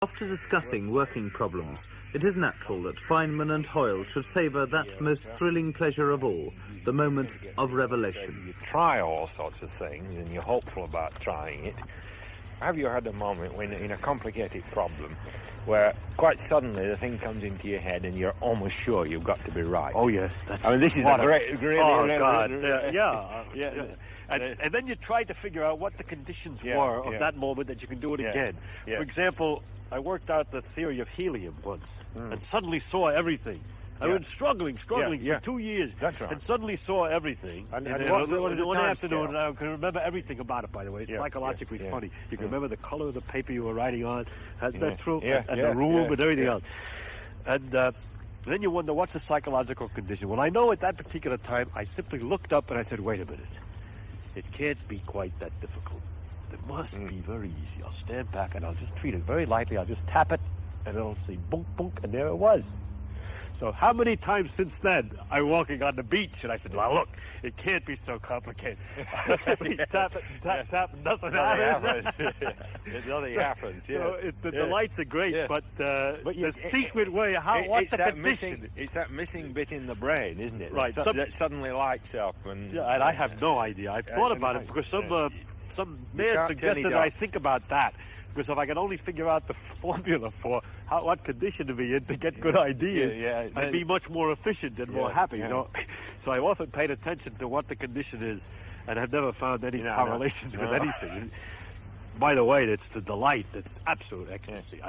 After discussing working problems, it is natural that Feynman and Hoyle should savour that most thrilling pleasure of all, the moment of revelation. You try all sorts of things and you're hopeful about trying it. Have you had a moment when, in a complicated problem, where quite suddenly the thing comes into your head and you're almost sure you've got to be right? Oh yes, I mean, this is a great. Oh God, yeah. And then you try to figure out what the conditions were of that moment that you can do it again. Yeah. For example, I worked out the theory of helium once, and suddenly saw everything. I was struggling for 2 years, That's right. and suddenly saw everything. And one afternoon, I can remember everything about it. By the way, it's psychologically funny. You can remember the color of the paper you were writing on. Is that true? And the room and everything else. And then you wonder, what's the psychological condition? Well, I know at that particular time, I simply looked up and I said, wait a minute. It can't be quite that difficult. It must be very easy. I'll stand back and I'll just treat it very lightly. I'll just tap it and it'll say boom, boom, and there it was. So how many times since then I'm walking on the beach and I said, well, look, it can't be so complicated. Tap it, tap, nothing happens. Nothing happens, So the lights are great, but the secret way, what's the condition? It's that missing bit in the brain, isn't it? Right. That suddenly lights up. And I have no idea. I've thought about it because some man suggested I think about that. Because if I can only figure out the formula for what condition to be in to get good ideas, I'd be much more efficient and more happy. You know? So I've often paid attention to what the condition is, and have never found any correlations with anything. By the way, it's the delight. It's absolute ecstasy.